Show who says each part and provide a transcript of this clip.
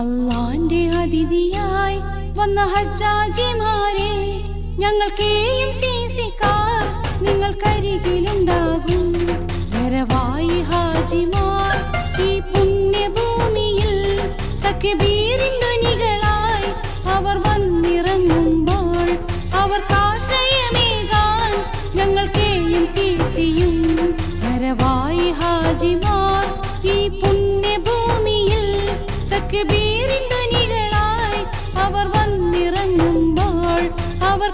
Speaker 1: അള്ളാന്റെ അതിഥിയായി വന്ന ഹജ്ജാജിമാരെ, ഞങ്ങൾ KMCC-ക്കാർ നിങ്ങൾക്കരികിലുണ്ടാകും. വരവായി ഹാജിമാർ ഈ പുണ്യഭൂമിയിൽ, തക്ബീറിൻ ധ്വനികളായി അവർ വന്നിറങ്ങുമ്പോൾ അവർക്കാശ്രയമേകാൻ ഞങ്ങൾ KMCC-യും. വരവായി ഹാജിമാർ ഈ പുണ്യഭൂമിയിൽ, തക്ബീറിൻ ധ്വനികളായി അവർ വന്നിറങ്ങുമ്പോൾ അവർ